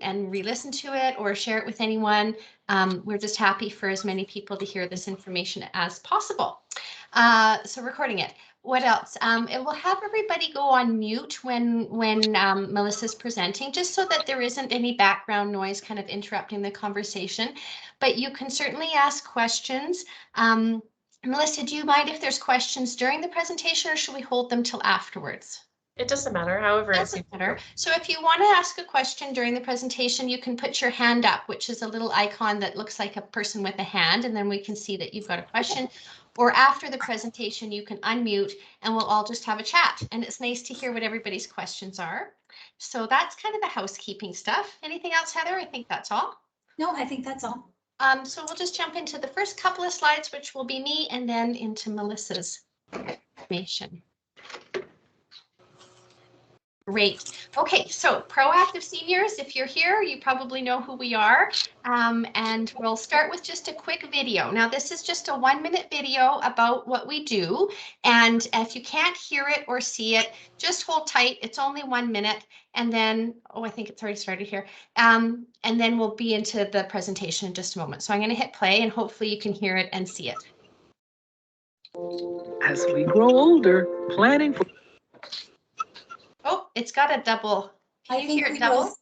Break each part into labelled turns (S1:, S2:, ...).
S1: and re-listen to it or share it with anyone. We're just happy for as many people to hear this information as possible. So recording it. What else? It will have everybody go on mute when Melissa's presenting, just so that there isn't any background noise kind of interrupting the conversation. But you can certainly ask questions. Melissa, do you mind if there's questions during the presentation, or should we hold them till afterwards?
S2: It doesn't matter, however it
S1: doesn't matter. So if you want to ask a question during the presentation, you can put your hand up, which is a little icon that looks like a person with a hand, and then we can see that you've got a question. Or after the presentation, you can unmute and we'll all just have a chat. And it's nice to hear what everybody's questions are. So that's kind of the housekeeping stuff. Anything else, Heather? I think that's all.
S3: No, I think that's all.
S1: So we'll just jump into the first couple of slides, which will be me, and then into Melissa's information. Great. Okay, so Proactive Seniors, if you're here, you probably know who we are. And we'll start with just a quick video. Now, this is just a 1-minute video about what we do. And if you can't hear it or see it, just hold tight. It's only 1 minute. And then, oh, I think it's already started here. And then we'll be into the presentation in just a moment. So I'm going to hit play and hopefully you can hear it and see it.
S4: As we grow older, planning for...
S1: Oh, it's got a double. Can you hear it double?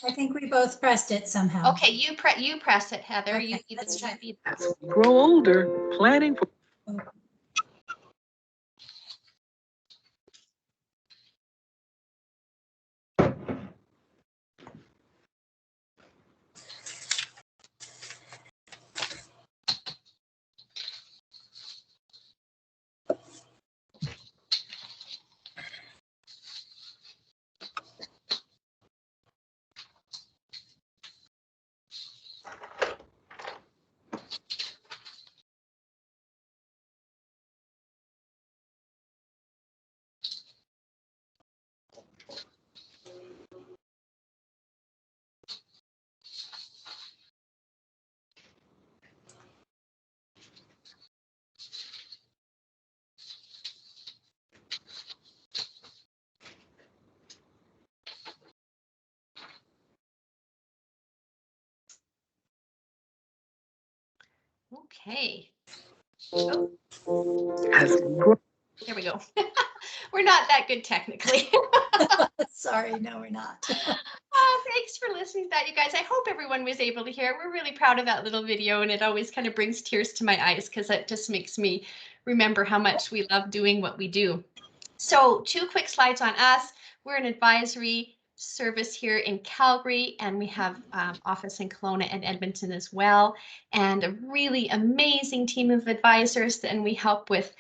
S3: I think we both pressed it somehow.
S1: Okay, you press it, Heather.
S3: Okay,
S1: You
S3: let's try.
S4: As we grow older, planning for...
S1: Okay. Oh.
S4: As we grow...
S1: There we go. We're not that good technically.
S3: Sorry, no, we're not.
S1: Thanks for listening to that, you guys. I hope everyone was able to hear it. We're really proud of that little video, and it always kind of brings tears to my eyes because it just makes me remember how much we love doing what we do. So 2 quick slides on us. We're an advisory service here in Calgary, and we have office in Kelowna and Edmonton as well, and a really amazing team of advisors, and we help with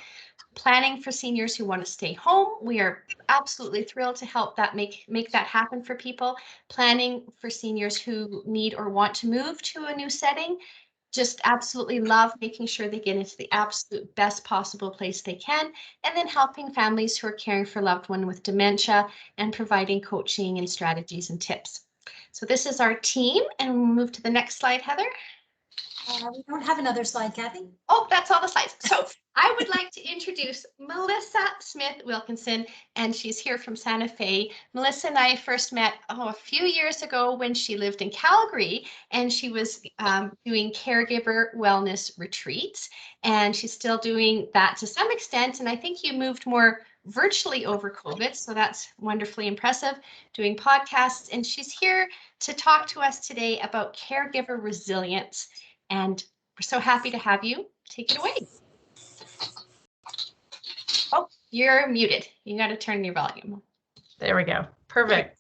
S1: planning for seniors who want to stay home. We are absolutely thrilled to help that make that happen for people. Planning for seniors who need or want to move to a new setting. Just absolutely love making sure they get into the absolute best possible place they can, and then helping families who are caring for a loved one with dementia and providing coaching and strategies and tips. So this is our team, and we'll move to the next slide, Heather.
S3: We don't have another slide, Kathy.
S1: Oh, that's all the slides. So I would like to introduce Melissa Smith-Wilkison, and she's here from Santa Fe. Melissa and I first met a few years ago when she lived in Calgary, and she was doing caregiver wellness retreats, and she's still doing that to some extent. And I think you moved more virtually over COVID, so that's wonderfully impressive, doing podcasts. And she's here to talk to us today about caregiver resilience. And we're so happy to have you. Take it away. Oh, you're muted. You got to turn your volume.
S2: There we go. Perfect.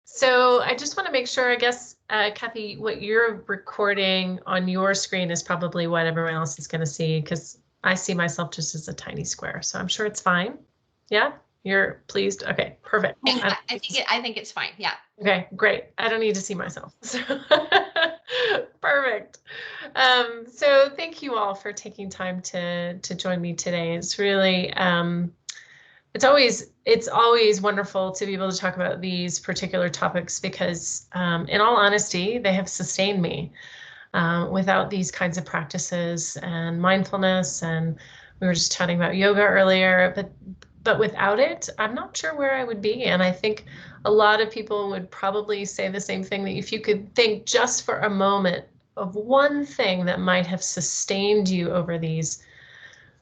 S2: So I just want to make sure, I guess, Kathy, what you're recording on your screen is probably what everyone else is going to see, because I see myself just as a tiny square. So I'm sure it's fine. Yeah, you're pleased. Okay, perfect.
S1: I think it's fine. Yeah.
S2: Okay, great. I don't need to see myself. So perfect. So thank you all for taking time to join me today. It's really it's always wonderful to be able to talk about these particular topics because in all honesty, they have sustained me. Without these kinds of practices and mindfulness, and we were just chatting about yoga earlier, but without it, I'm not sure where I would be. And I think A lot of people would probably say the same thing, that if you could think just for a moment of one thing that might have sustained you over these,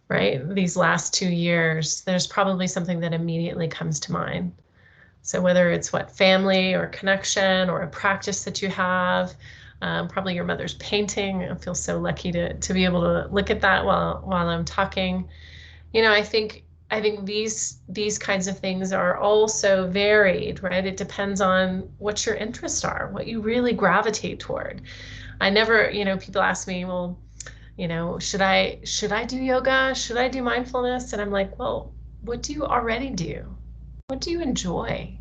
S2: right, these last 2 years, there's probably something that immediately comes to mind. So whether it's what family or connection or a practice that you have, probably your mother's painting. I feel so lucky to be able to look at that while I'm talking. You know, I think these kinds of things are also varied, right? It depends on what your interests are, what you really gravitate toward. I never, you know, people ask me, well, you know, should I do yoga? Should I do mindfulness? And I'm like, well, what do you already do? What do you enjoy?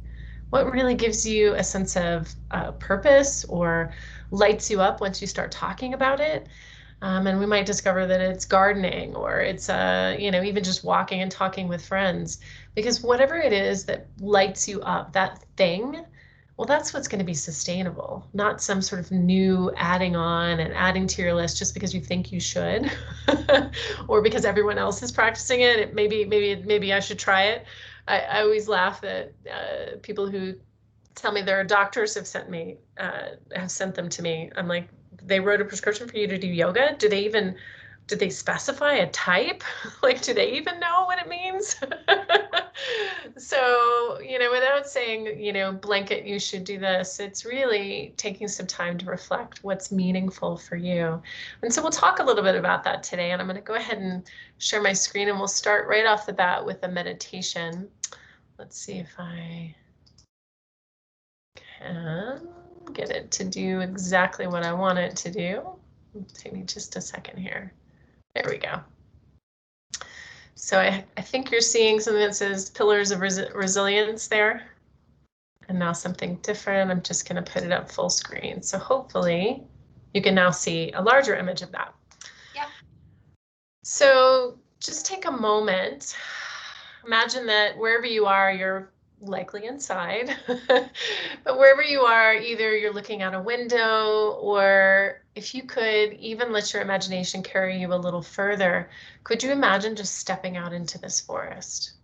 S2: What really gives you a sense of purpose or lights you up once you start talking about it? And we might discover that it's gardening, or it's, you know, even just walking and talking with friends. Because whatever it is that lights you up, that thing, well, that's what's going to be sustainable, not some sort of new adding on and adding to your list just because you think you should, or because everyone else is practicing it. Maybe I should try it. I always laugh that people who tell me their doctors have sent them to me. I'm like, they wrote a prescription for you to do yoga? Did they specify a type? Like, do they even know what it means? So, you know, without saying, you know, blanket, you should do this, it's really taking some time to reflect what's meaningful for you. And so we'll talk a little bit about that today. And I'm going to go ahead and share my screen, and we'll start right off the bat with a meditation. Let's see if I can get it to do exactly what I want it to do. Take me just a second here. There we go. So I think you're seeing something that says Pillars of Resilience there. And now something different. I'm just going to put it up full screen. So hopefully you can now see a larger image of that.
S1: Yeah.
S2: So just take a moment. Imagine that wherever you are, you're likely inside, but wherever you are, either you're looking out a window, or if you could even let your imagination carry you a little further, could you imagine just stepping out into this forest?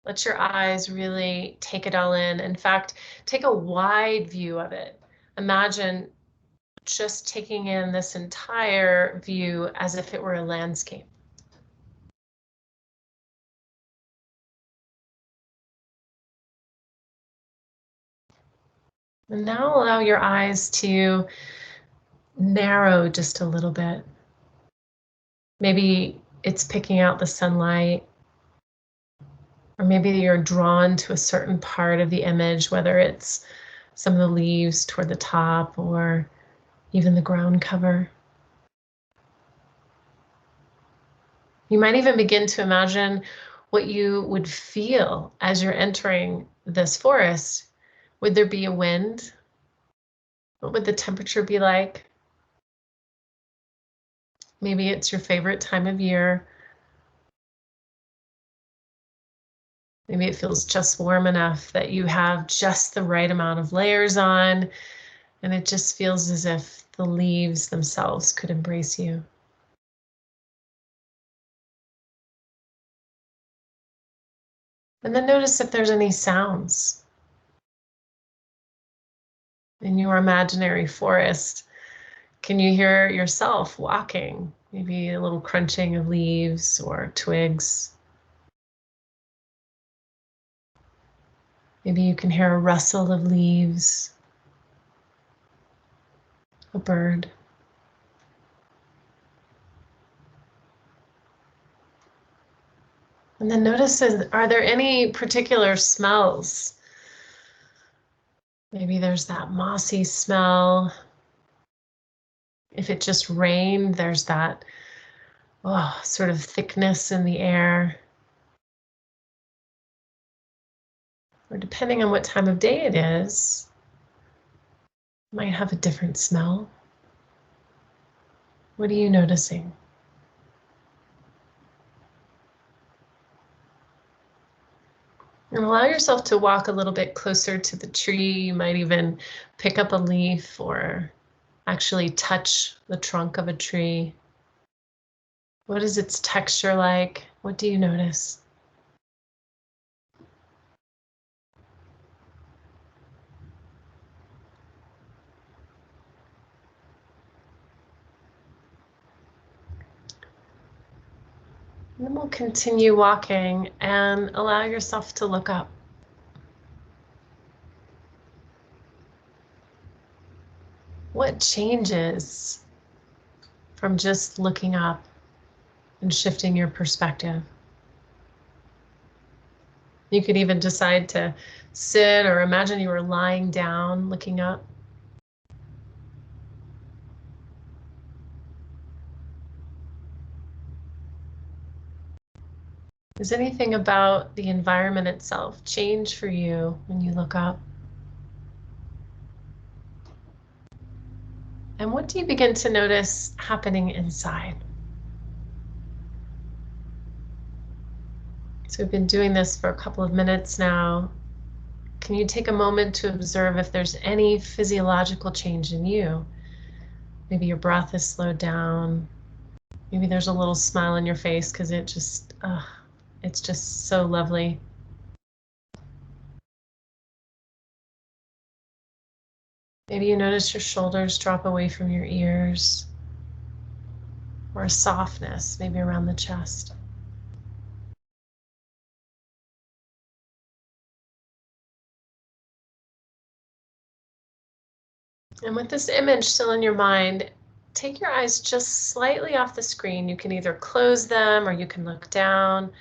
S2: Let your eyes really take it all in. In fact, take a wide view of it. Imagine just taking in this entire view as if it were a landscape. And now allow your eyes to narrow just a little bit. Maybe it's picking out the sunlight, or maybe you're drawn to a certain part of the image, whether it's some of the leaves toward the top or even the ground cover. You might even begin to imagine what you would feel as you're entering this forest. Would there be a wind? What would the temperature be like? Maybe it's your favorite time of year. Maybe it feels just warm enough that you have just the right amount of layers on, and it just feels as if the leaves themselves could embrace you. And then notice if there's any sounds in your imaginary forest. Can you hear yourself walking? Maybe a little crunching of leaves or twigs. Maybe you can hear a rustle of leaves, a bird. And then notice, are there any particular smells? Maybe there's that mossy smell. If it just rained, there's that sort of thickness in the air. Or depending on what time of day it is, it might have a different smell. What are you noticing? And allow yourself to walk a little bit closer to the tree. You might even pick up a leaf or actually touch the trunk of a tree. What is its texture like? What do you notice? And then we'll continue walking and allow yourself to look up. What changes from just looking up and shifting your perspective? You could even decide to sit or imagine you were lying down looking up. Does anything about the environment itself change for you when you look up? And what do you begin to notice happening inside? So we've been doing this for a couple of minutes now. Can you take a moment to observe if there's any physiological change in you? Maybe your breath is slowed down. Maybe there's a little smile on your face because it's just so lovely. Maybe you notice your shoulders drop away from your ears, or a softness maybe around the chest. And with this image still in your mind, take your eyes just slightly off the screen. You can either close them or you can look down.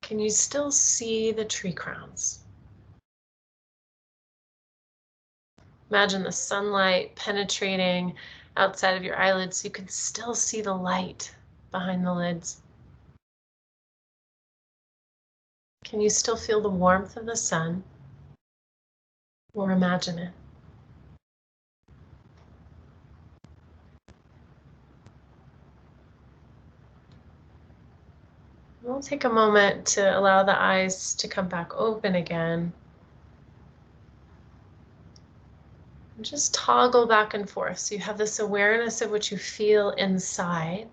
S2: Can you still see the tree crowns? Imagine the sunlight penetrating outside of your eyelids so you can still see the light behind the lids. Can you still feel the warmth of the sun? Or imagine it? We'll take a moment to allow the eyes to come back open again. And just toggle back and forth so you have this awareness of what you feel inside,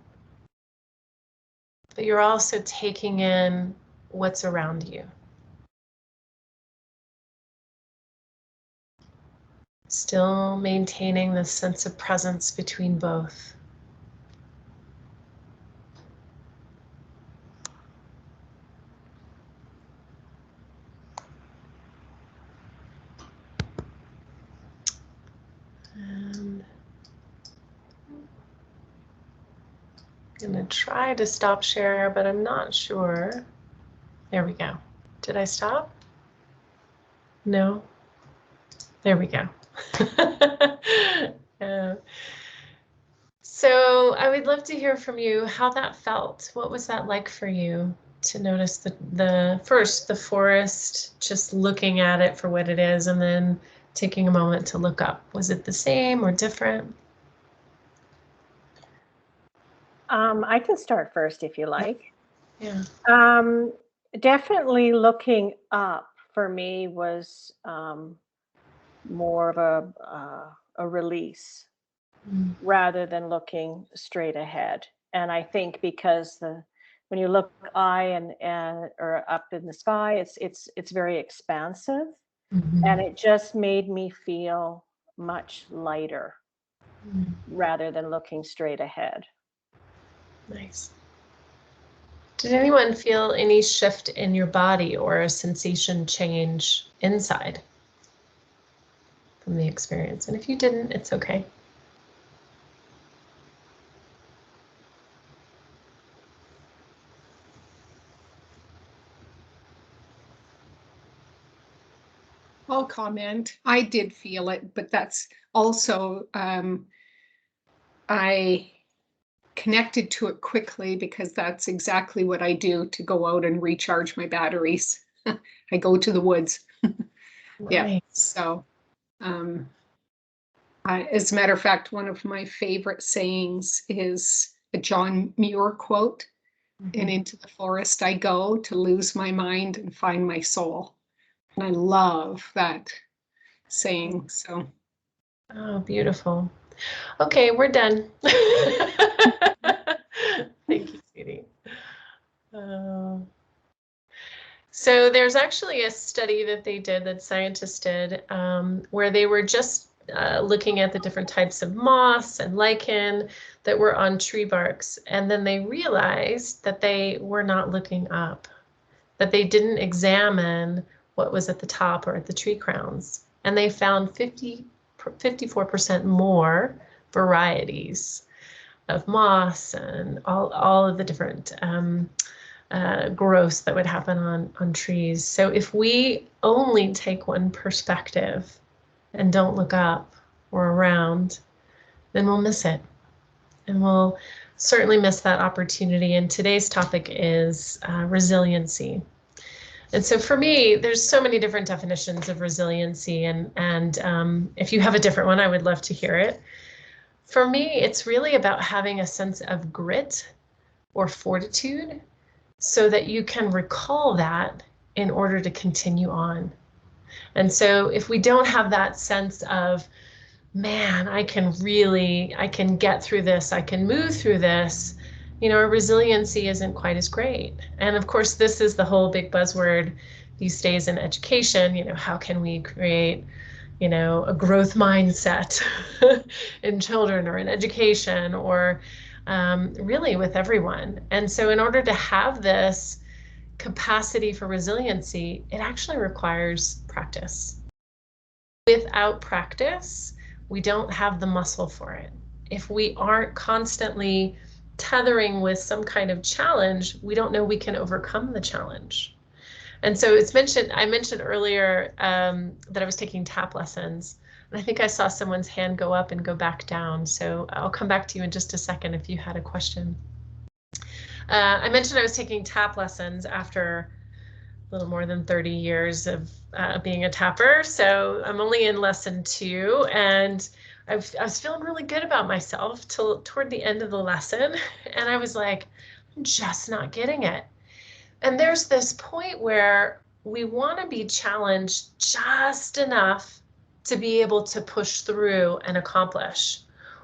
S2: but you're also taking in what's around you. Still maintaining this sense of presence between both. And I'm going to try to stop share, but I'm not sure. There we go. Did I stop? No? There we go. So I would love to hear from you how that felt. What was that like for you to notice the forest, just looking at it for what it is, and then taking a moment to look up? Was it the same or different?
S5: I can start first if you like.
S2: Yeah.
S5: Definitely looking up for me was more of a release rather than looking straight ahead. And I think because when you look and or up in the sky, it's very expansive, and it just made me feel much lighter rather than looking straight ahead.
S2: Nice. Did anyone feel any shift in your body or a sensation change inside from the experience? And if you didn't, it's okay.
S6: I'll comment. I did feel it, but that's also, I connected to it quickly because that's exactly what I do to go out and recharge my batteries. I go to the woods. Yeah.
S2: Nice.
S6: So, as a matter of fact, one of my favorite sayings is a John Muir quote, and into the forest I go to lose my mind and find my soul. And I love that saying. So,
S2: Oh, beautiful. Okay, we're done. Thank you, sweetie. So there's actually a study that they did, that scientists did, where they were just looking at the different types of moss and lichen that were on tree barks. And then they realized that they were not looking up, that they didn't examine what was at the top or at the tree crowns. And they found 54% more varieties of moss and all of the different growth that would happen on trees. So if we only take one perspective and don't look up or around, then we'll miss it. And we'll certainly miss that opportunity. And today's topic is resiliency. And so for me, there's so many different definitions of resiliency. And if you have a different one, I would love to hear it. For me, it's really about having a sense of grit or fortitude so that you can recall that in order to continue on. And so if we don't have that sense of, man, I can get through this, I can move through this, you know, our resiliency isn't quite as great. And of course, this is the whole big buzzword these days in education, you know, how can we create, you know, a growth mindset in children or in education or really with everyone. And so in order to have this capacity for resiliency, it actually requires practice. Without practice, we don't have the muscle for it. If we aren't constantly tethering with some kind of challenge, we don't know we can overcome the challenge. And so I mentioned earlier that I was taking tap lessons. And I think I saw someone's hand go up and go back down. So I'll come back to you in just a second if you had a question. I mentioned I was taking tap lessons after a little more than 30 years of being a tapper. So I'm only in lesson 2, and I was feeling really good about myself toward the end of the lesson. And I was like, I'm just not getting it. And there's this point where we want to be challenged just enough to be able to push through and accomplish.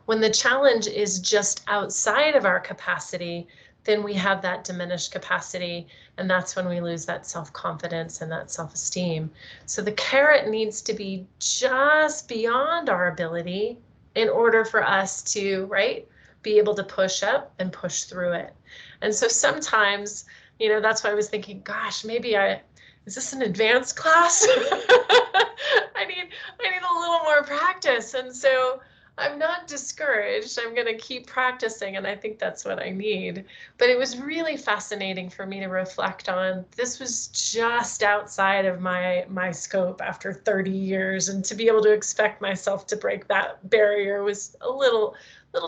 S2: When the challenge is just outside of our capacity, then we have that diminished capacity, and that's when we lose that self-confidence and that self-esteem. So the carrot needs to be just beyond our ability in order for us to, right, be able to push up and push through it. And so sometimes, you know, that's why I was thinking, gosh, maybe is this an advanced class? I need a little more practice. And so I'm not discouraged. I'm going to keep practicing, and I think that's what I need. But it was really fascinating for me to reflect on. This was just outside of my scope after 30 years, and to be able to expect myself to break that barrier was a little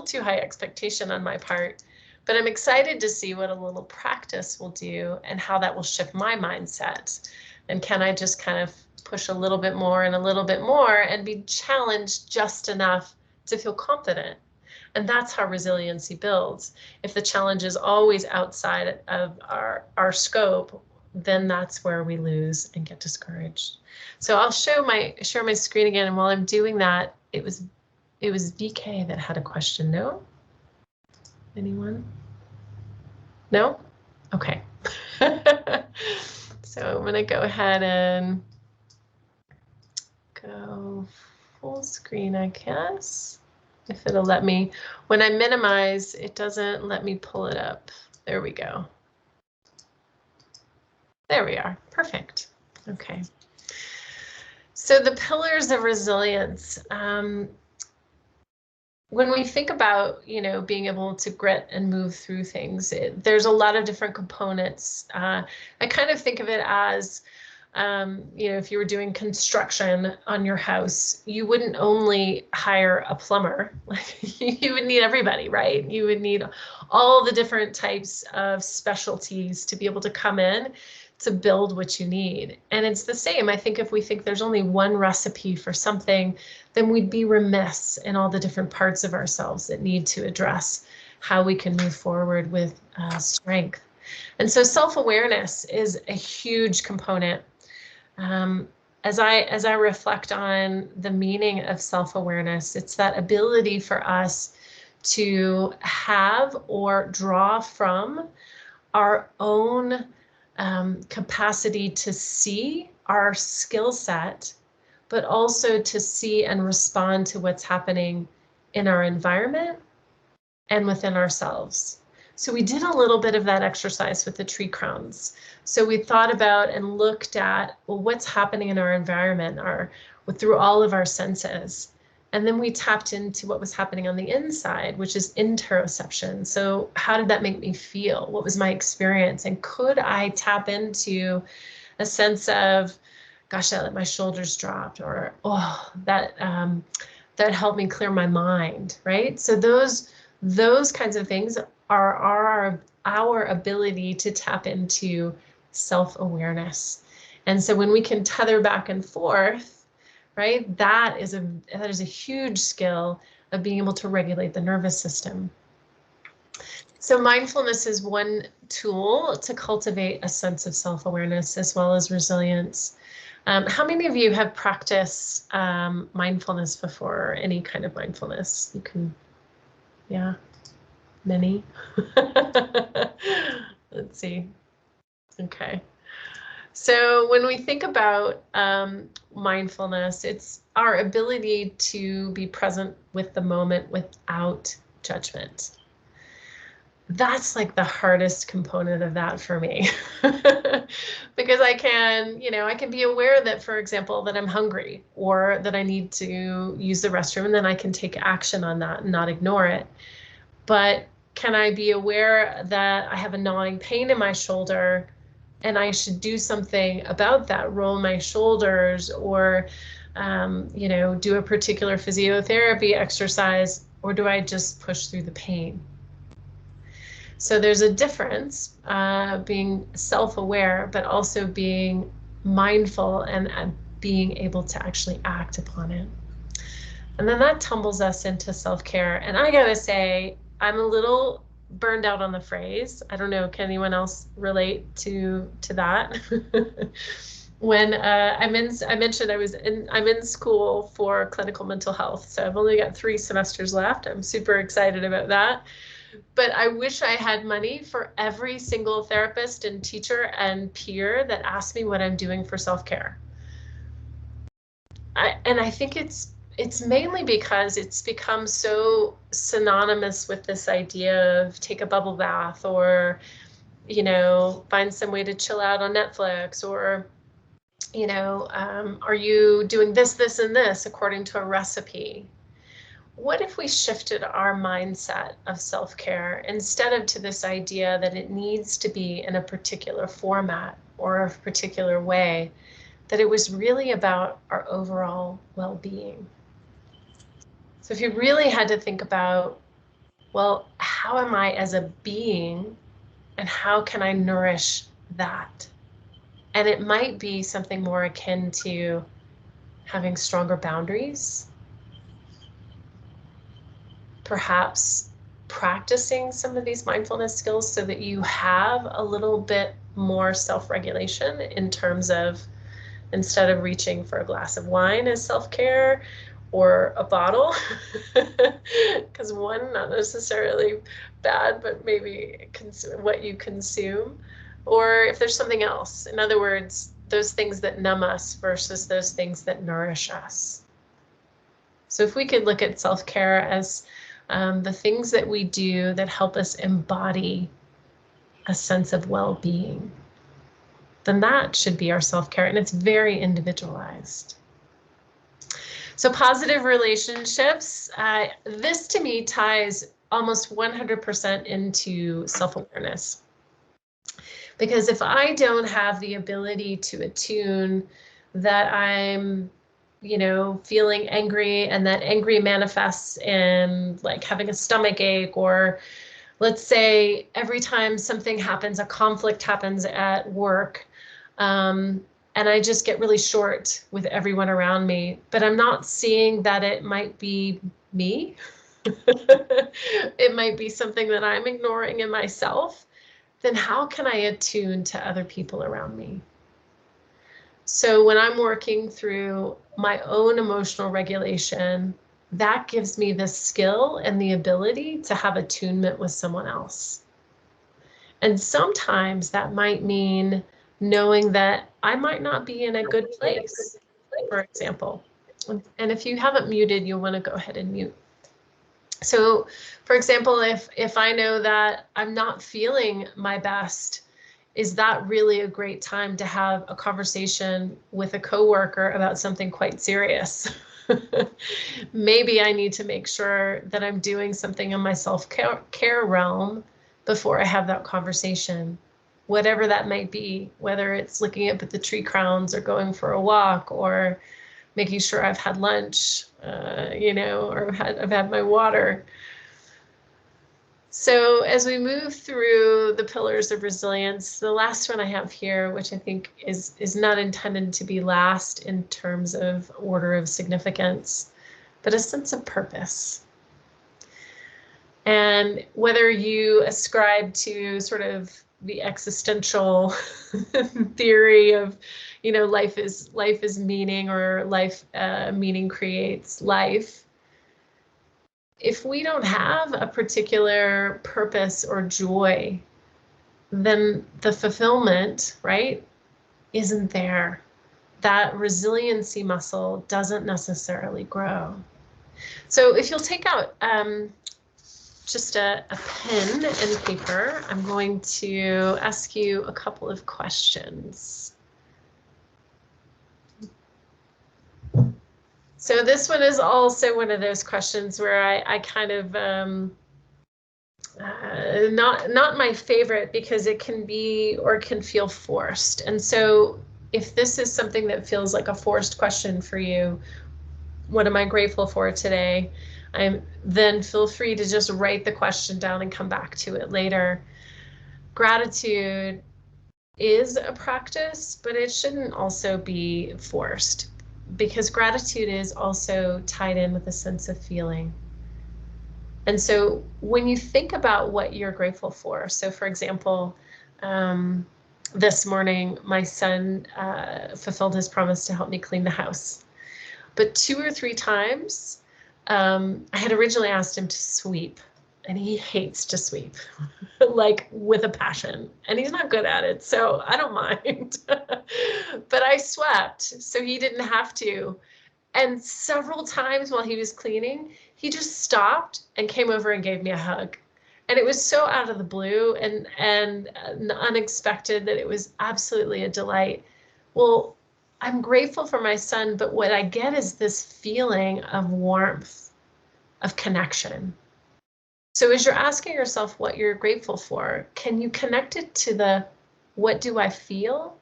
S2: too high expectation on my part. But I'm excited to see what a little practice will do and how that will shift my mindset. And can I just kind of push a little bit more and a little bit more and be challenged just enough to feel confident? And that's how resiliency builds. If the challenge is always outside of our scope, then that's where we lose and get discouraged. So I'll share my screen again, and while I'm doing that, it was VK that had a question. No? Anyone? No? Okay. So I'm going to go ahead and go full screen, I guess, if it'll let me. When I minimize, it doesn't let me pull it up. There we go. There we are. Perfect. Okay. So the pillars of resilience. When we think about, you know, being able to grit and move through things, there's a lot of different components. I kind of think of it as, you know, if you were doing construction on your house, you wouldn't only hire a plumber. You would need everybody, right? You would need all the different types of specialties to be able to come in to build what you need. And it's the same. I think if we think there's only one recipe for something, then we'd be remiss in all the different parts of ourselves that need to address how we can move forward with strength. And so self-awareness is a huge component. As I reflect on the meaning of self-awareness, it's that ability for us to have or draw from our own capacity to see our skill set but also to see and respond to what's happening in our environment and within ourselves. So we did a little bit of that exercise with the tree crowns. So we thought about and looked at, well, what's happening in our environment, through all of our senses. And then we tapped into what was happening on the inside, which is interoception. So how did that make me feel? What was my experience? And could I tap into a sense of, gosh, that let my shoulders dropped, or, oh, that helped me clear my mind, right? So those kinds of things are our ability to tap into self-awareness. And so when we can tether back and forth, right, that is a huge skill of being able to regulate the nervous system. So mindfulness is one tool to cultivate a sense of self-awareness as well as resilience. How many of you have practiced mindfulness before, any kind of mindfulness? You can, yeah, many. Let's see. Okay. So when we think about mindfulness, it's our ability to be present with the moment without judgment. That's like the hardest component of that for me. Because I can be aware that, for example, that I'm hungry or that I need to use the restroom, and then I can take action on that and not ignore it. But can I be aware that I have a gnawing pain in my shoulder and I should do something about that, roll my shoulders, or do a particular physiotherapy exercise, or do I just push through the pain? So there's a difference, being self-aware, but also being mindful and being able to actually act upon it. And then that tumbles us into self-care. And I gotta say, I'm a little burned out on the phrase. I don't know, can anyone else relate to that? When I mentioned I'm in school for clinical mental health, so I've only got 3 semesters left. I'm super excited about that. But I wish I had money for every single therapist and teacher and peer that asks me what I'm doing for self-care. And I think it's mainly because it's become so synonymous with this idea of take a bubble bath, or, find some way to chill out on Netflix, or, are you doing this, this, and this according to a recipe? What if we shifted our mindset of self-care instead of to this idea that it needs to be in a particular format or a particular way, that it was really about our overall well-being? So if you really had to think about, well, how am I as a being and how can I nourish that? And it might be something more akin to having stronger boundaries, perhaps practicing some of these mindfulness skills so that you have a little bit more self-regulation in terms of, instead of reaching for a glass of wine as self-care or a bottle, because one, not necessarily bad, but maybe what you consume, or if there's something else. In other words, those things that numb us versus those things that nourish us. So if we could look at self-care as the things that we do that help us embody a sense of well-being, then that should be our self-care, and it's very individualized. So positive relationships, this to me ties almost 100% into self-awareness. Because if I don't have the ability to attune that I'm feeling angry, and that angry manifests in like having a stomach ache, or let's say every time something happens, a conflict happens at work, and I just get really short with everyone around me, but I'm not seeing that it might be me. It might be something that I'm ignoring in myself. Then how can I attune to other people around me? So when I'm working through my own emotional regulation, that gives me the skill and the ability to have attunement with someone else. And sometimes that might mean knowing that I might not be in a good place. for example. And if you haven't muted, you'll want to go ahead and mute. So, for example, if I know that I'm not feeling my best, is that really a great time to have a conversation with a coworker about something quite serious? Maybe I need to make sure that I'm doing something in my self-care realm before I have that conversation, whatever that might be, whether it's looking up at the tree crowns or going for a walk or making sure I've had lunch, or I've had my water. So as we move through the pillars of resilience, the last one I have here, which I think is not intended to be last in terms of order of significance, but a sense of purpose. And whether you ascribe to sort of the existential theory of, life is meaning, or meaning creates life. If we don't have a particular purpose or joy, then the fulfillment, right, isn't there. That resiliency muscle doesn't necessarily grow. So if you'll take out just a pen and paper, I'm going to ask you a couple of questions. So this one is also one of those questions where I kind of, not my favorite, because it can be, or can feel forced. And so if this is something that feels like a forced question for you, what am I grateful for today? Then feel free to just write the question down and come back to it later. Gratitude is a practice, but it shouldn't also be forced, because gratitude is also tied in with a sense of feeling. And so when you think about what you're grateful for, so for example, this morning, my son fulfilled his promise to help me clean the house. But 2 or 3 times, I had originally asked him to sweep, and he hates to sweep, like with a passion, and he's not good at it, so I don't mind. But I swept, so he didn't have to. And several times while he was cleaning, he just stopped and came over and gave me a hug. And it was so out of the blue and unexpected that it was absolutely a delight. Well, I'm grateful for my son, but what I get is this feeling of warmth, of connection. So as you're asking yourself what you're grateful for, can you connect it to the what do I feel?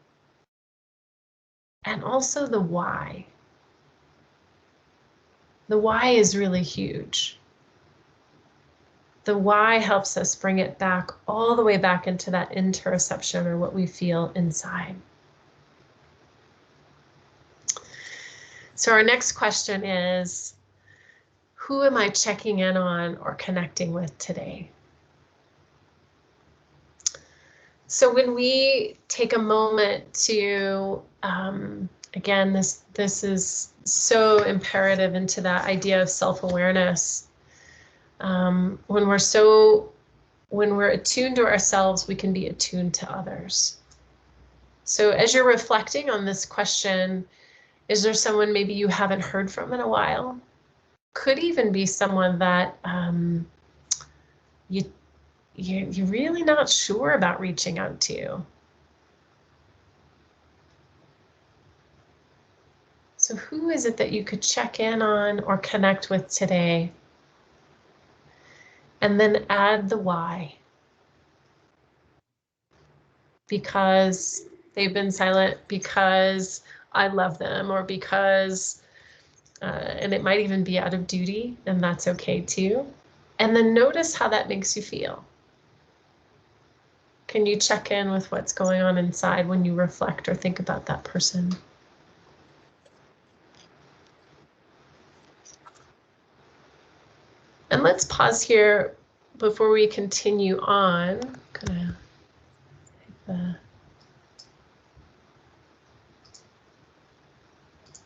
S2: And also the why. The why is really huge. The why helps us bring it back all the way back into that interoception, or what we feel inside. So our next question is, who am I checking in on or connecting with today? So when we take a moment to, again, this is so imperative into that idea of self-awareness. When we're attuned to ourselves, we can be attuned to others. So as you're reflecting on this question, is there someone maybe you haven't heard from in a while? Could even be someone that you're really not sure about reaching out to. So who is it that you could check in on or connect with today? And then add the why. Because they've been silent, because I love them, or because, and it might even be out of duty, and that's okay too. And then notice how that makes you feel. Can you check in with what's going on inside when you reflect or think about that person? And let's pause here before we continue on. Gonna hit the...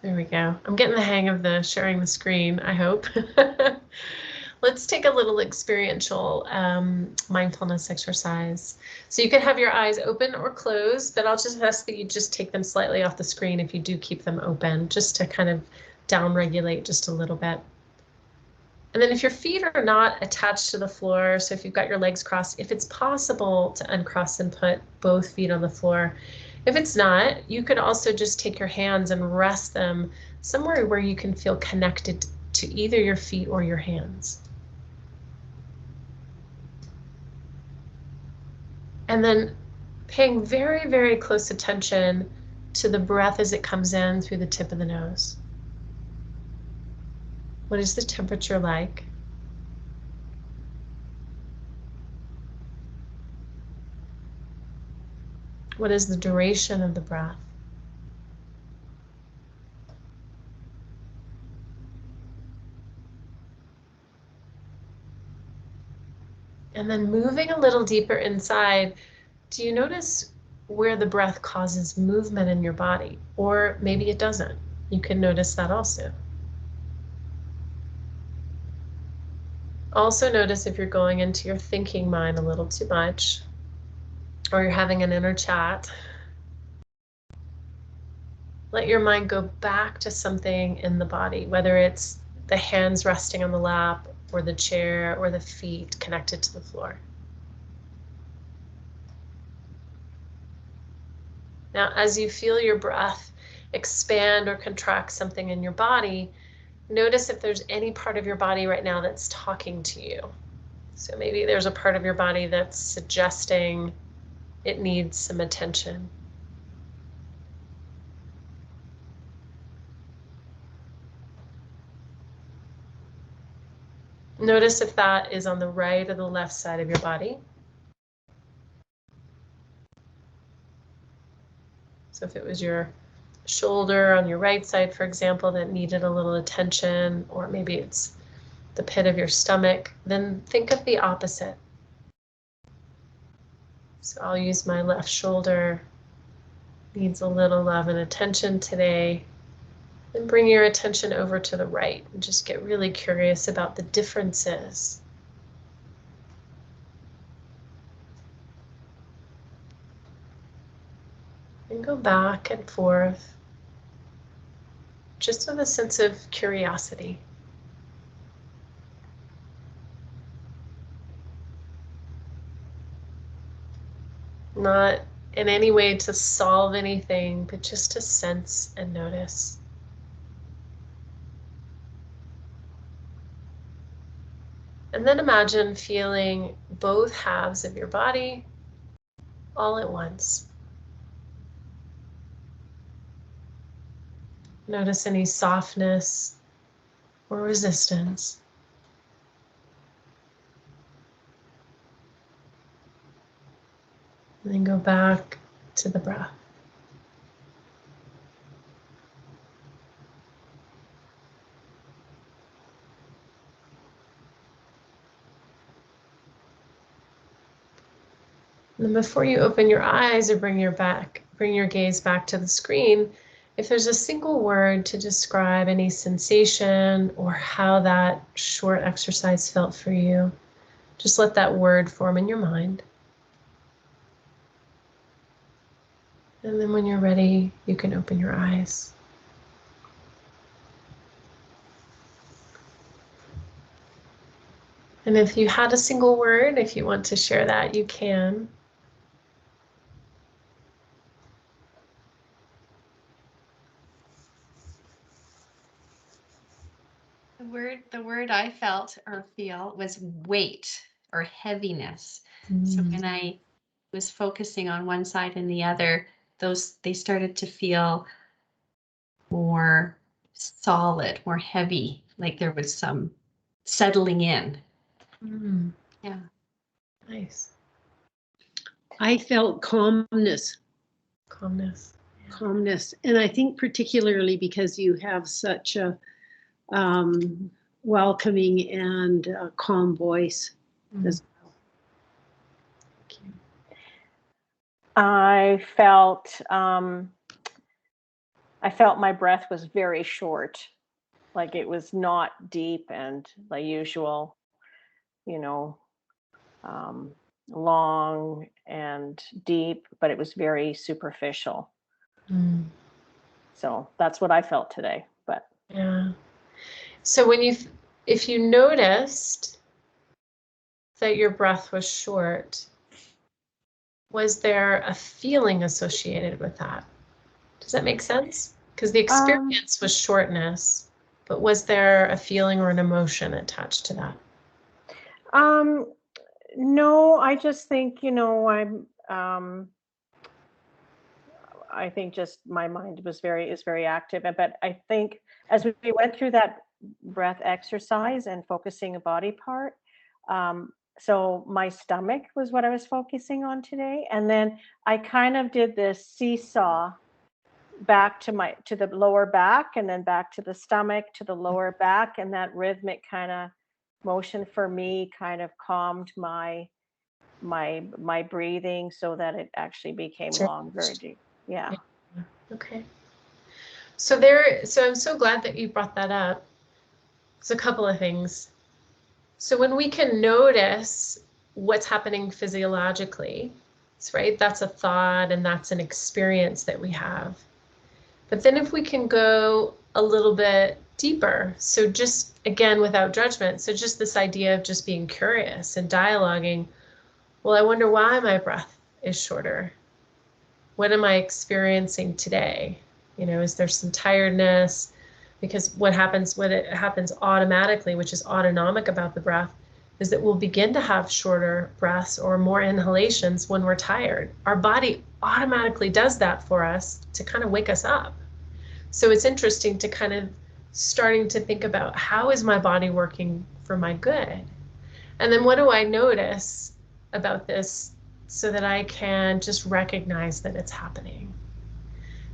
S2: There we go. I'm getting the hang of the sharing the screen, I hope. let's take a little experiential mindfulness exercise. So you can have your eyes open or closed, but I'll just ask that you just take them slightly off the screen if you do keep them open, just to kind of down-regulate just a little bit. And then if your feet are not attached to the floor, so if you've got your legs crossed, if it's possible to uncross and put both feet on the floor. If it's not, you could also just take your hands and rest them somewhere where you can feel connected to either your feet or your hands. And then paying very, very close attention to the breath as it comes in through the tip of the nose. What is the temperature like? What is the duration of the breath? And then moving a little deeper inside, do you notice where the breath causes movement in your body? Or maybe it doesn't. You can notice that also. Also notice if you're going into your thinking mind a little too much, or you're having an inner chat. Let your mind go back to something in the body, whether it's the hands resting on the lap, or the chair, or the feet connected to the floor. Now, as you feel your breath expand or contract something in your body, notice if there's any part of your body right now that's talking to you. So maybe there's a part of your body that's suggesting it needs some attention. Notice if that is on the right or the left side of your body. So if it was your shoulder on your right side, for example, that needed a little attention, or maybe it's the pit of your stomach, then think of the opposite. So I'll use my left shoulder, needs a little love and attention today. Then bring your attention over to the right and just get really curious about the differences. And go back and forth, just with a sense of curiosity. Not in any way to solve anything, but just to sense and notice. And then imagine feeling both halves of your body all at once. Notice any softness or resistance. And then go back to the breath. And then before you open your eyes or bring your gaze back to the screen, if there's a single word to describe any sensation or how that short exercise felt for you, just let that word form in your mind. And then when you're ready, you can open your eyes. And if you had a single word, if you want to share that, you can.
S1: The word I felt or feel was weight or heaviness. So when I was focusing on one side and the other, they started to feel more solid, more heavy, like there was some settling in. Yeah.
S2: Nice.
S7: I felt calmness.
S2: Calmness.
S7: Calmness. And I think particularly because you have such a welcoming and calm voice as well.
S2: Thank you.
S5: I felt my breath was very short, like it was not deep and like usual. you know, long and deep, but it was very superficial. So that's what I felt today. But
S2: Yeah. So if you noticed that your breath was short, was there a feeling associated with that? Does that make sense? Because the experience was shortness, but was there a feeling or an emotion attached to that?
S5: no, I just think, I think just my mind is very active. But I think as we went through that breath exercise and focusing a body part, so my stomach was what I was focusing on today. And then I kind of did this seesaw back to the lower back, and then back to the stomach, to the lower back. And that rhythmic kind of motion for me kind of calmed my breathing so that it actually became longer. Yeah.
S2: Okay. So I'm so glad that you brought that up. There's a couple of things. So when we can notice what's happening physiologically, right? That's a thought and that's an experience that we have. But then if we can go a little bit deeper, so just again, without judgment, so just this idea of just being curious and dialoguing, well, I wonder why my breath is shorter. What am I experiencing today? Is there some tiredness? Because what happens when it happens automatically, which is autonomic about the breath, is that we'll begin to have shorter breaths or more inhalations when we're tired. Our body automatically does that for us to kind of wake us up. So it's interesting to kind of starting to think about, how is my body working for my good? And then what do I notice about this so that I can just recognize that it's happening?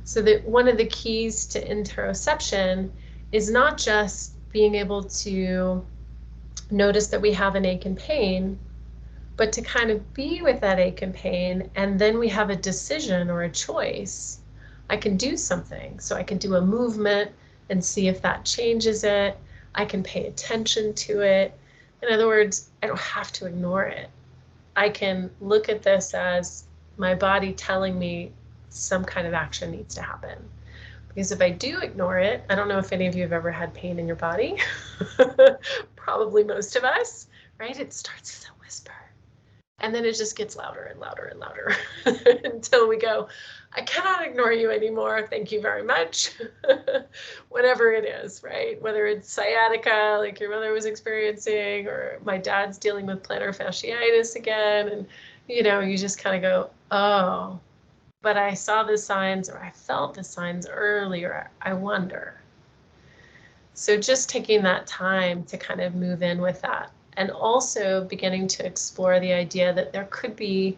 S2: So that one of the keys to interoception is not just being able to notice that we have an ache and pain, but to kind of be with that ache and pain, and then we have a decision or a choice. I can do something. So I can do a movement and see if that changes it. I can pay attention to it. In other words, I don't have to ignore it. I can look at this as my body telling me some kind of action needs to happen. Because if I do ignore it, I don't know if any of you have ever had pain in your body. Probably most of us, right? It starts as a whisper. And then it just gets louder and louder and louder until we go, I cannot ignore you anymore. Thank you very much. Whatever it is, right? Whether it's sciatica, like your mother was experiencing, or my dad's dealing with plantar fasciitis again. And, you just kind of go, oh, but I saw the signs, or I felt the signs earlier. I wonder. So just taking that time to kind of move in with that. And also beginning to explore the idea that there could be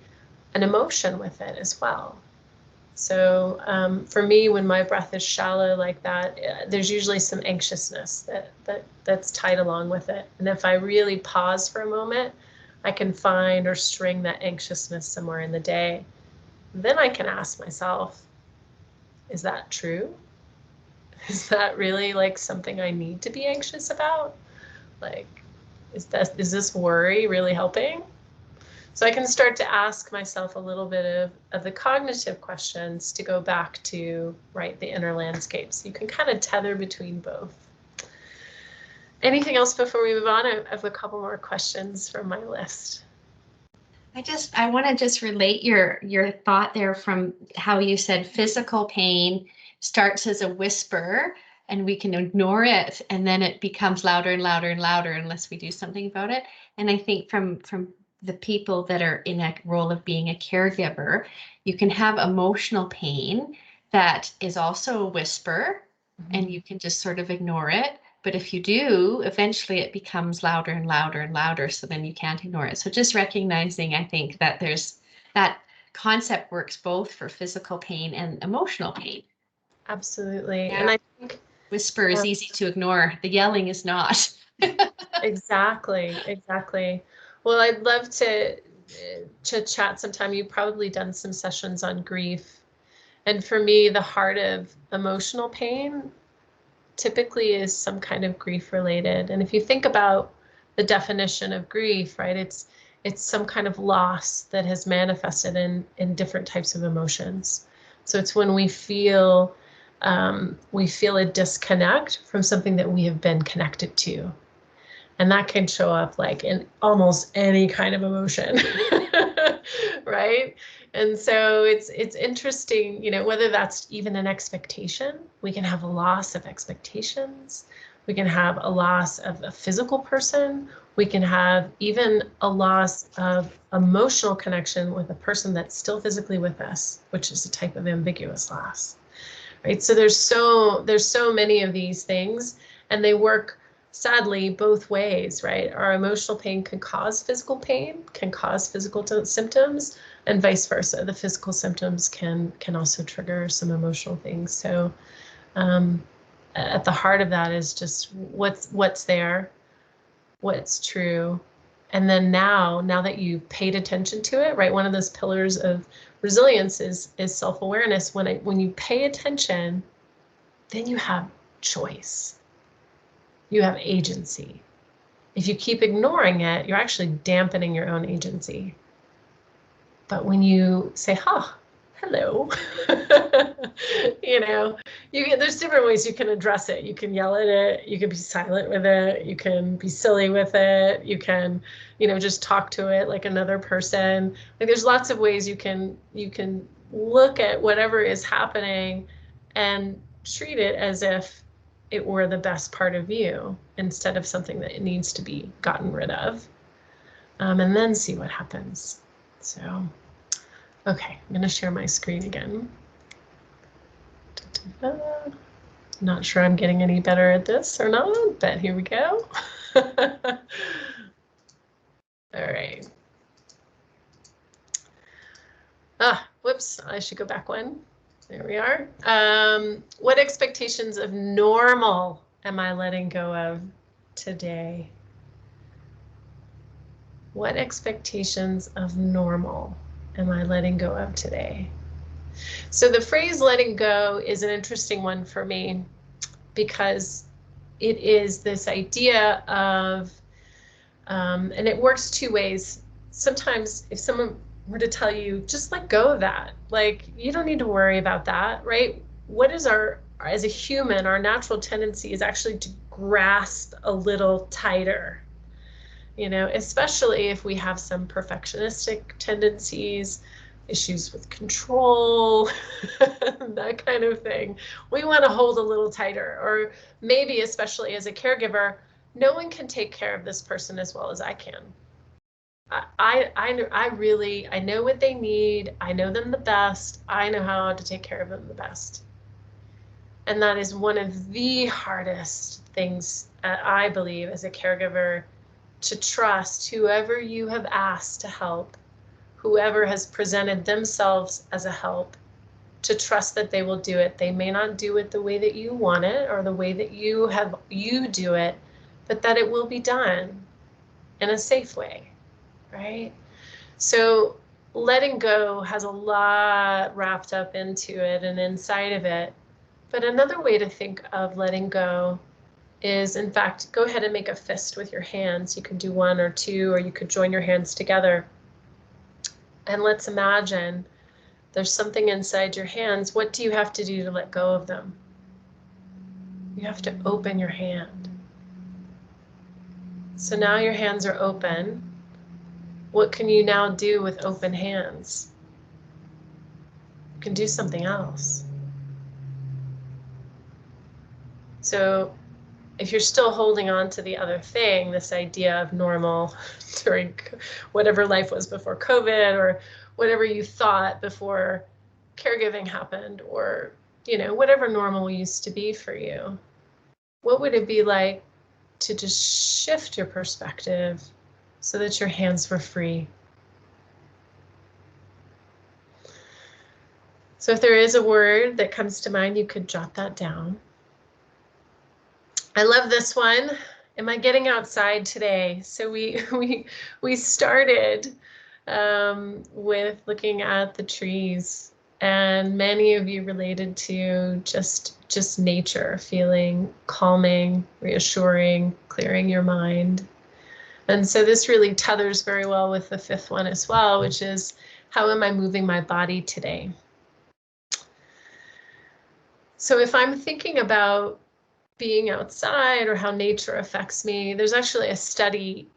S2: an emotion with it as well. So for me, when my breath is shallow like that, there's usually some anxiousness that's tied along with it. And if I really pause for a moment, I can find or string that anxiousness somewhere in the day. Then I can ask myself, is that true? Is that really like something I need to be anxious about? Like, is this worry really helping? So I can start to ask myself a little bit of the cognitive questions to go back to, right, the inner landscapes. You can kind of tether between both. Anything else before we move on? I have a couple more questions from my list.
S1: I want to just relate your thought there from how you said physical pain starts as a whisper and we can ignore it, and then it becomes louder and louder and louder unless we do something about it. And I think from the people that are in a role of being a caregiver, you can have emotional pain that is also a whisper, and you can just sort of ignore it. But if you do, eventually it becomes louder and louder and louder, so then you can't ignore it. So just recognizing, I think, that there's that concept works both for physical pain and emotional pain.
S2: Absolutely.
S1: Yeah.
S2: And I think
S1: whisper is easy to ignore. The yelling is not.
S2: Exactly. Well, I'd love to chat sometime. You've probably done some sessions on grief. And for me, the heart of emotional pain typically is some kind of grief related. And if you think about the definition of grief, right? It's some kind of loss that has manifested in different types of emotions. So it's when we feel a disconnect from something that we have been connected to. And that can show up like in almost any kind of emotion, right? And so it's interesting, you know, whether that's even an expectation. We can have a loss of expectations. We can have a loss of a physical person. We can have even a loss of emotional connection with a person that's still physically with us, which is a type of ambiguous loss, right? So there's so many of these things, and they work sadly both ways, right? Our emotional pain can cause physical pain, can cause physical symptoms, and vice versa. The physical symptoms can also trigger some emotional things. So at the heart of that is just what's there, what's true. And then now that you've paid attention to it, right? One of those pillars of resilience is self-awareness. When you pay attention, then you have choice. You have agency. If you keep ignoring it, you're actually dampening your own agency. But when you say, hello, you know, there's different ways you can address it. You can yell at it. You can be silent with it. You can be silly with it. You can, you know, just talk to it like another person. Like there's lots of ways you can look at whatever is happening and treat it as if it were the best part of you instead of something that it needs to be gotten rid of, and then see what happens. So, okay, I'm going to share my screen again. Not sure I'm getting any better at this or not, but here we go. All right. Whoops, I should go back one. There we are. What expectations of normal am I letting go of today? What expectations of normal am I letting go of today? So the phrase letting go is an interesting one for me because it is this idea of, and it works two ways. Sometimes if someone were to tell you, just let go of that, like you don't need to worry about that, right? What is as a human, our natural tendency is actually to grasp a little tighter, you know, especially if we have some perfectionistic tendencies, issues with control, that kind of thing. We want to hold a little tighter, or maybe especially as a caregiver, no one can take care of this person as well as I can. I know what they need. I know them the best. I know how to take care of them the best. And that is one of the hardest things, I believe, as a caregiver, to trust whoever you have asked to help, whoever has presented themselves as a help, to trust that they will do it. They may not do it the way that you want it or the way that you do it, but that it will be done in a safe way, right? So letting go has a lot wrapped up into it and inside of it. But another way to think of letting go is, in fact, go ahead and make a fist with your hands. You can do one or two, or you could join your hands together. And let's imagine there's something inside your hands. What do you have to do to let go of them? You have to open your hand. So now your hands are open. What can you now do with open hands? You can do something else. So if you're still holding on to the other thing, this idea of normal during whatever life was before COVID, or whatever you thought before caregiving happened, or, you know, whatever normal used to be for you, what would it be like to just shift your perspective so that your hands were free? So if there is a word that comes to mind, you could jot that down. I love this one. Am I getting outside today? So we started with looking at the trees, and many of you related to just nature, feeling calming, reassuring, clearing your mind. And so this really tethers very well with the fifth one as well, which is, how am I moving my body today? So if I'm thinking about being outside or how nature affects me, there's actually a study,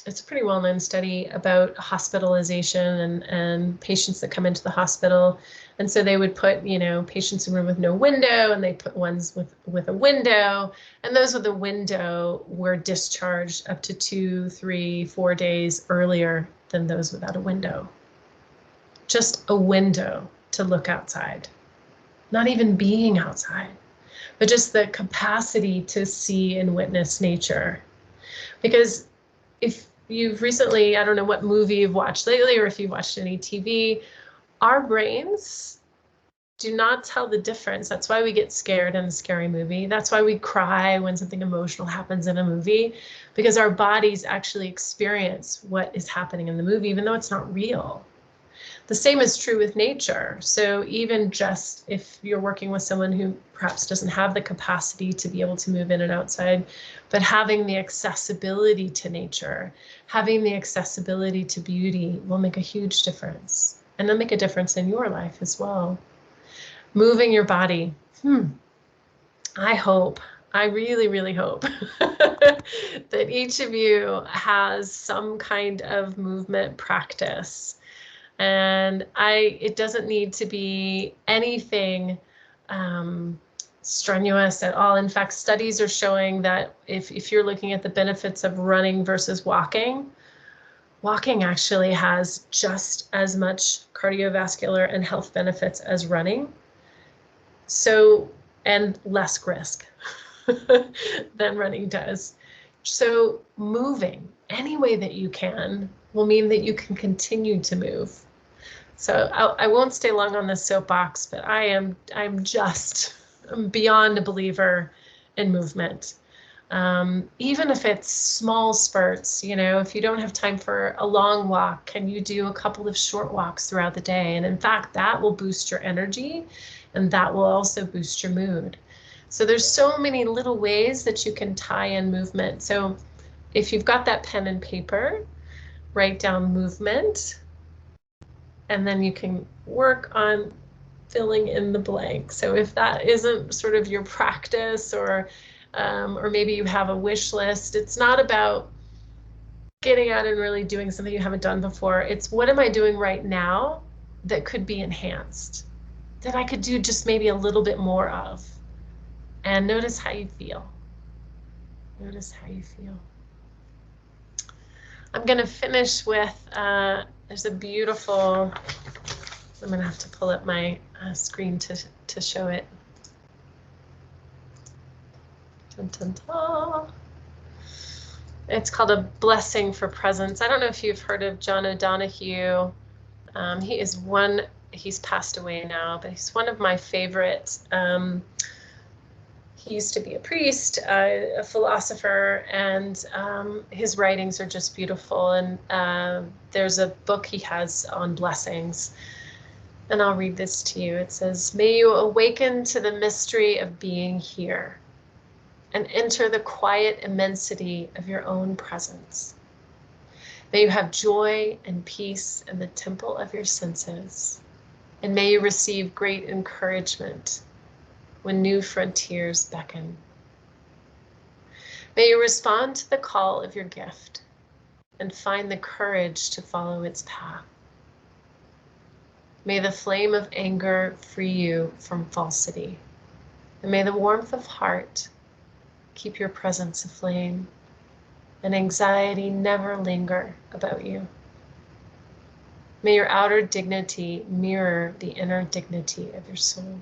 S2: it's a pretty well-known study about hospitalization and patients that come into the hospital. And so they would put, patients in a room with no window, and they put ones with a window, and those with a window were discharged up to 2, 3, 4 days earlier than those without a window. Just a window to look outside, not even being outside, but just the capacity to see and witness nature. Because if you've recently, I don't know what movie you've watched lately, or if you've watched any TV, our brains do not tell the difference. That's why we get scared in a scary movie. That's why we cry when something emotional happens in a movie, because our bodies actually experience what is happening in the movie, even though it's not real. The same is true with nature. So even just if you're working with someone who perhaps doesn't have the capacity to be able to move in and outside, but having the accessibility to nature, having the accessibility to beauty will make a huge difference. And they'll make a difference in your life as well. Moving your body. I really, really hope that each of you has some kind of movement practice. And it doesn't need to be anything strenuous at all. In fact, studies are showing that if you're looking at the benefits of running versus walking, walking actually has just as much cardiovascular and health benefits as running. So, and less risk than running does. So moving any way that you can will mean that you can continue to move. So I won't stay long on this soapbox, but I'm beyond a believer in movement. Even if it's small spurts, if you don't have time for a long walk, can you do a couple of short walks throughout the day? And in fact, that will boost your energy, and that will also boost your mood. So there's so many little ways that you can tie in movement. So if you've got that pen and paper, write down movement, and then you can work on filling in the blank. So if that isn't sort of your practice, or maybe you have a wish list, it's not about getting out and really doing something you haven't done before. It's, what am I doing right now that could be enhanced, that I could do just maybe a little bit more of? And notice how you feel. Notice how you feel. I'm going to finish with, there's a beautiful, I'm going to have to pull up my screen to show it. Dun, dun, dun. It's called A Blessing for Presence. I don't know if you've heard of John O'Donohue. He's passed away now, but he's one of my favorites. He used to be a priest, a philosopher, and his writings are just beautiful. And there's a book he has on blessings, and I'll read this to you. It says, "May you awaken to the mystery of being here and enter the quiet immensity of your own presence. May you have joy and peace in the temple of your senses, and may you receive great encouragement when new frontiers beckon. May you respond to the call of your gift and find the courage to follow its path. May the flame of anger free you from falsity, and may the warmth of heart keep your presence aflame, and anxiety never linger about you. May your outer dignity mirror the inner dignity of your soul.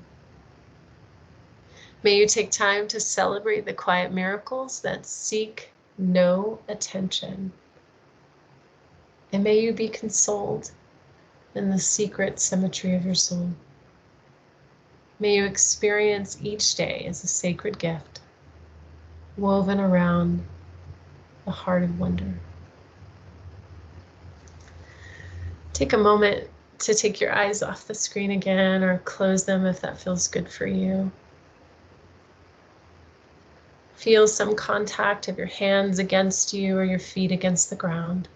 S2: May you take time to celebrate the quiet miracles that seek no attention. And may you be consoled in the secret symmetry of your soul. May you experience each day as a sacred gift, woven around the heart of wonder." Take a moment to take your eyes off the screen again, or close them if that feels good for you. feel some contact of your hands against you or your feet against the ground.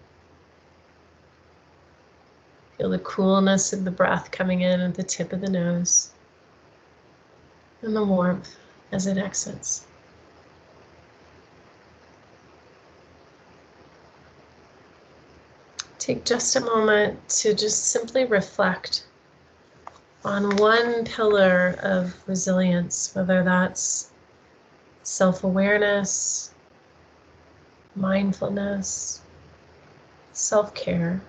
S2: Feel the coolness of the breath coming in at the tip of the nose and the warmth as it exits. Take just a moment to just simply reflect on one pillar of resilience, whether that's self-awareness, mindfulness, self-care,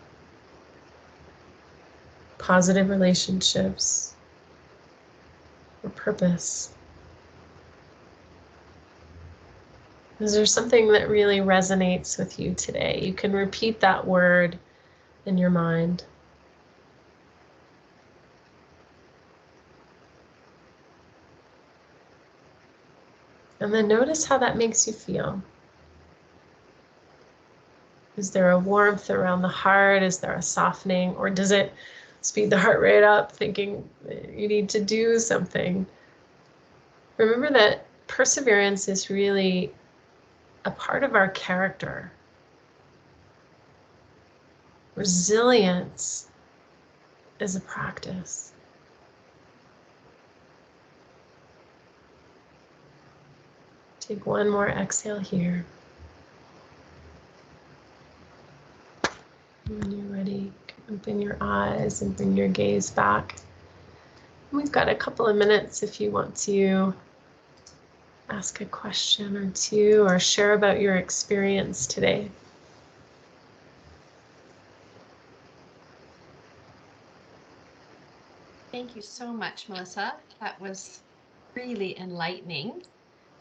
S2: positive relationships, or purpose. Is there something that really resonates with you today? You can repeat that word in your mind. And then notice how that makes you feel. Is there a warmth around the heart? Is there a softening? Or does it speed the heart rate up, thinking you need to do something? Remember that perseverance is really a part of our character. Resilience is a practice. Take one more exhale here. When you're ready, open your eyes and bring your gaze back. We've got a couple of minutes if you want to ask a question or two or share about your experience today.
S1: Thank you so much, Melissa. That was really enlightening.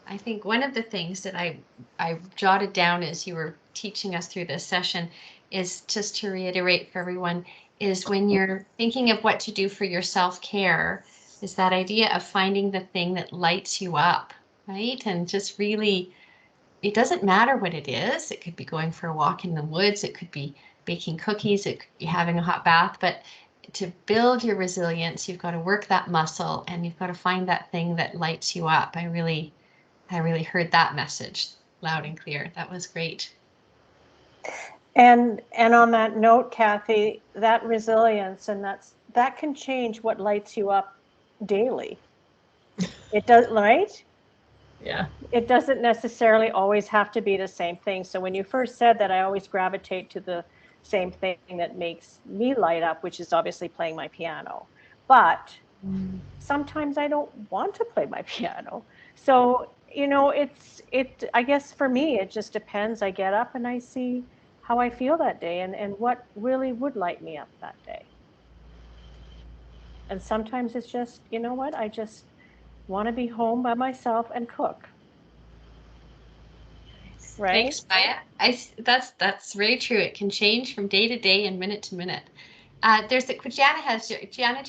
S1: I think one of the things that I jotted down as you were teaching us through this session is, just to reiterate for everyone, is when you're thinking of what to do for your self-care, is that idea of finding the thing that lights you up, right? And just really, it doesn't matter what it is. It could be going for a walk in the woods. It could be baking cookies. It could be having a hot bath. But to build your resilience, you've got to work that muscle and you've got to find that thing that lights you up. I really heard that message loud and clear. That was great.
S5: And on that note, Kathy, that resilience and that can change what lights you up daily. It does, right?
S2: Yeah.
S5: It doesn't necessarily always have to be the same thing. So when you first said that, I always gravitate to the same thing that makes me light up, which is obviously playing my piano. But sometimes I don't want to play my piano. So, you know, I guess for me, it just depends. I get up and I see how I feel that day and what really would light me up that day. And sometimes it's just, you know what, I just want to be home by myself and cook. Right?
S1: Thanks, Maya. That's very true. It can change from day to day and minute to minute. Gianna, do you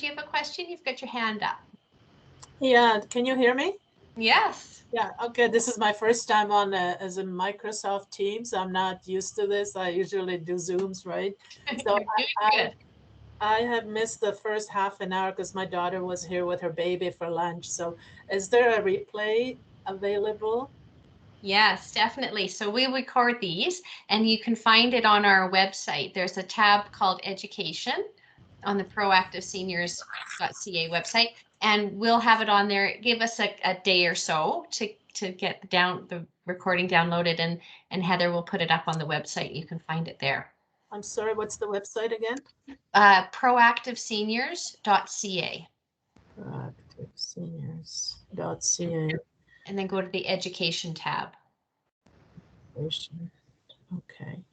S1: have a question? You've got your hand up.
S8: Yeah, can you hear me?
S1: Yes.
S8: Yeah, okay. This is my first time on as a Microsoft Teams. I'm not used to this. I usually do Zooms, right? So I have missed the first half an hour because my daughter was here with her baby for lunch. So is there a replay available?
S1: Yes, definitely. So we record these and you can find it on our website. There's a tab called Education on the proactiveseniors.ca website, and we'll have it on there. Give us a day or so to get the recording downloaded, and Heather will put it up on the website. You can find it there.
S8: I'm sorry, what's the website again?
S1: Proactiveseniors.ca.
S8: Proactiveseniors.ca.
S1: And then go to the Education tab.
S8: Okay.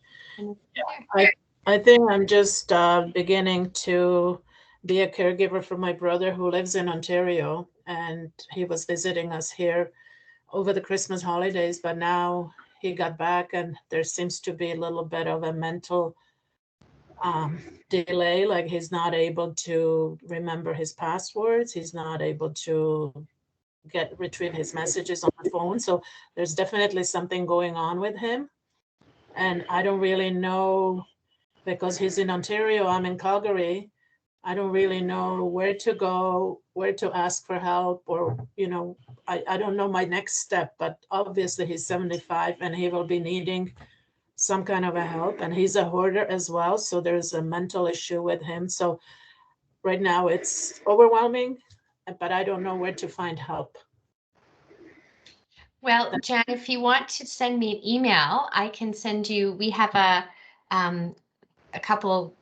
S8: I think I'm just beginning to be a caregiver for my brother who lives in Ontario, and he was visiting us here over the Christmas holidays, but now he got back and there seems to be a little bit of a mental delay, like he's not able to remember his passwords. He's not able to retrieve his messages on the phone. So there's definitely something going on with him. And I don't really know, because he's in Ontario, I'm in Calgary. I don't really know where to go, where to ask for help, or, you know, I don't know my next step, but obviously he's 75 and he will be needing some kind of a help, and he's a hoarder as well. So there's a mental issue with him. So right now it's overwhelming, but I don't know where to find help.
S1: Well, Jan, if you want to send me an email, I can send you, we have a couple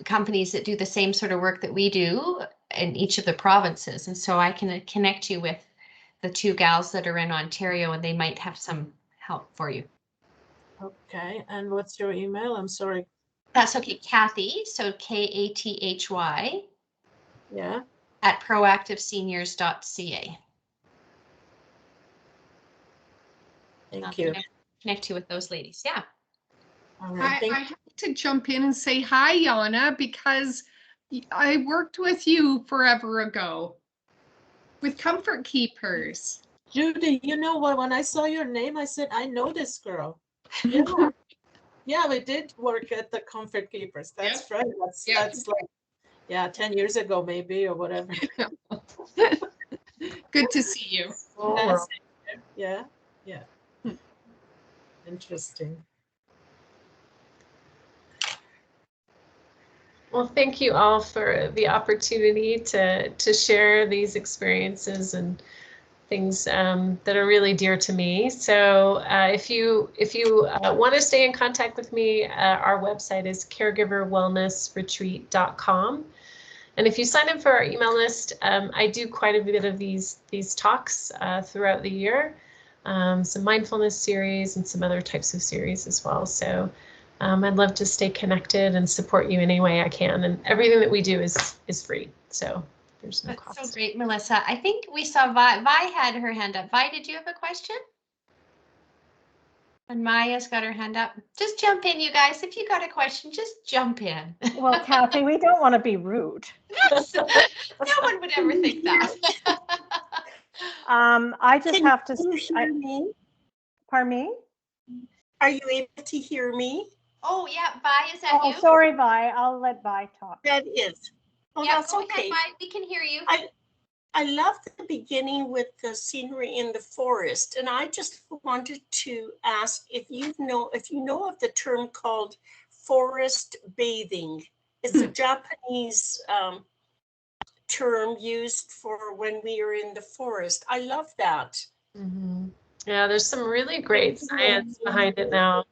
S1: companies that do the same sort of work that we do in each of the provinces. And so I can connect you with the two gals that are in Ontario, and they might have some help for you.
S8: Okay, and what's your email? I'm sorry.
S1: That's okay, Kathy, so Kathy,
S8: Yeah.
S1: at proactiveseniors.ca.
S8: Thank you.
S1: Connect you with those ladies. Yeah.
S8: All right.
S6: I have to jump in and say hi, Yana, because I worked with you forever ago with Comfort Keepers.
S8: Judy, you know what? When I saw your name, I said, I know this girl. Yeah, yeah, we did work at the Comfort Keepers. That's right. That's like, 10 years ago, maybe, or whatever.
S6: Good to see you.
S8: Yeah. Interesting.
S2: Well, thank you all for the opportunity to share these experiences and things that are really dear to me. So if you want to stay in contact with me, our website is caregiverwellnessretreat.com. And if you sign up for our email list, I do quite a bit of these talks throughout the year, some mindfulness series and some other types of series as well. So I'd love to stay connected and support you in any way I can. And everything that we do is free. So there's no cost.
S1: That's so great, Melissa. I think we saw Vi had her hand up. Vi, did you have a question? And Maya's got her hand up. Just jump in, you guys. If you got a question, just jump in.
S5: Well, Kathy, we don't want to be rude.
S1: No one would ever think that.
S5: I just have to.
S9: Can you hear me?
S5: Pardon me?
S9: Are you able to hear me?
S1: Oh, yeah. Vi, is that you?
S5: Oh, sorry, Vi. I'll let Vi talk.
S9: That is. Oh,
S1: Yeah,
S9: that's
S1: go
S9: okay.
S1: ahead, Vi. We can hear you.
S9: I love the beginning with the scenery in the forest, and I just wanted to ask if you know of the term called forest bathing. It's a Japanese term used for when we are in the forest. I love that.
S2: Mm-hmm. Yeah, there's some really great science behind it now.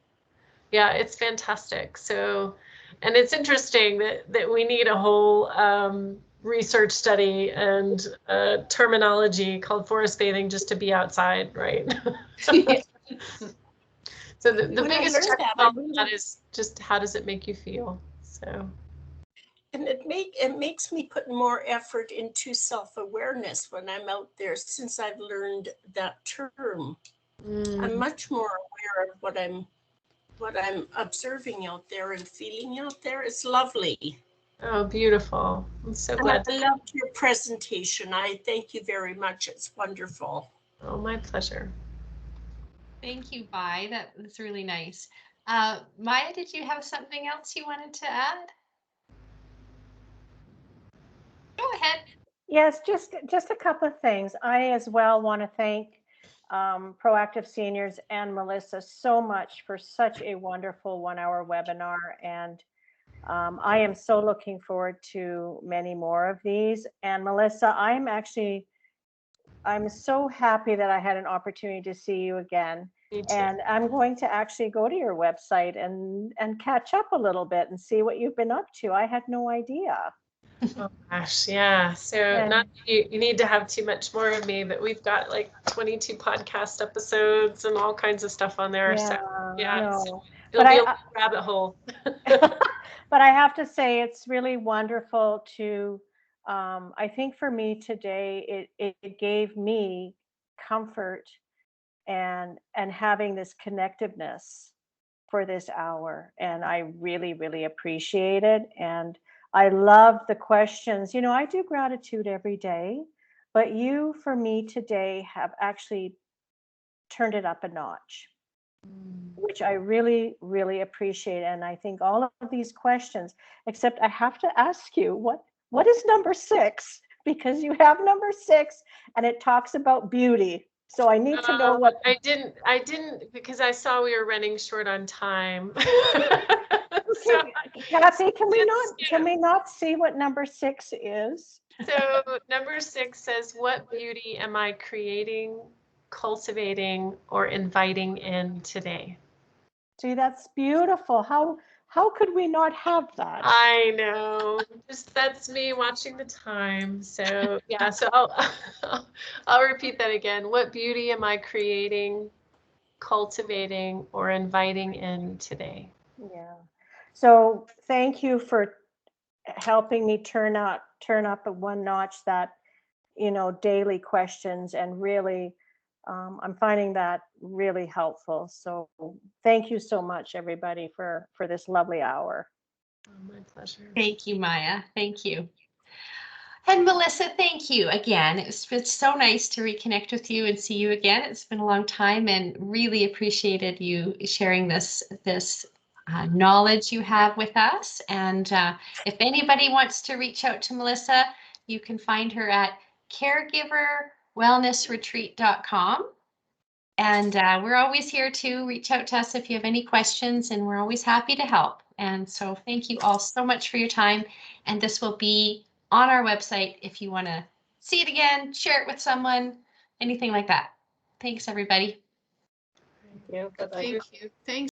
S2: Yeah, it's fantastic. So, and it's interesting that we need a whole research study and terminology called forest bathing just to be outside, right? So the biggest check on that is just how does it make you feel? So.
S9: And it makes me put more effort into self-awareness when I'm out there, since I've learned that term. I'm much more aware of what I'm observing out there and feeling out there. It's lovely.
S2: Oh, beautiful. I'm so glad.
S9: I loved your presentation. I thank you very much. It's wonderful.
S2: Oh, my pleasure.
S1: Thank you, Vi. That was really nice. Maya, did you have something else you wanted to add? Go ahead.
S5: Yes, just a couple of things. I as well want to thank Proactive Seniors and Melissa so much for such a wonderful 1-hour webinar. And I am so looking forward to many more of these. And Melissa, I'm so happy that I had an opportunity to see you again. And I'm going to actually go to your website and catch up a little bit and see what you've been up to. I had no idea.
S2: Oh gosh, yeah. So not you need to have too much more of me, but we've got like 22 podcast episodes and all kinds of stuff on there.
S5: Yeah,
S2: so yeah,
S5: no.
S2: it'll be a rabbit hole.
S5: But I have to say, it's really wonderful to, I think for me today, it gave me comfort and having this connectiveness for this hour. And I really, really appreciate it. And I love the questions. You know, I do gratitude every day, but you, for me today, have actually turned it up a notch, which I really, really appreciate. And I think all of these questions, except I have to ask you, what is number 6? because you have number 6 and it talks about beauty. So I need to know what.
S2: I didn't because I saw we were running short on time. So,
S5: Kathy, can we not see what number 6 is?
S2: so number 6 says, what beauty am I creating, cultivating, or inviting in today?
S5: See, that's beautiful. How could we not have that?
S2: I know. Just that's me watching the time. So yeah, so I'll repeat that again. What beauty am I creating, cultivating, or inviting in today?
S5: Yeah. So thank you for helping me turn up a one notch that, daily questions, and really I'm finding that really helpful. So thank you so much, everybody, for this lovely hour.
S2: Oh, my pleasure.
S1: Thank you, Maya. Thank you. And Melissa, thank you again. It's been so nice to reconnect with you and see you again. It's been a long time, and really appreciated you sharing this knowledge you have with us. And if anybody wants to reach out to Melissa, you can find her at caregiverwellnessretreat.com. And we're always here to reach out to us if you have any questions, and we're always happy to help. And so thank you all so much for your time. And this will be on our website if you want to see it again, share it with someone, anything like that. Thanks, everybody.
S8: Thank you. Bye-bye.
S6: Thank you. Thanks.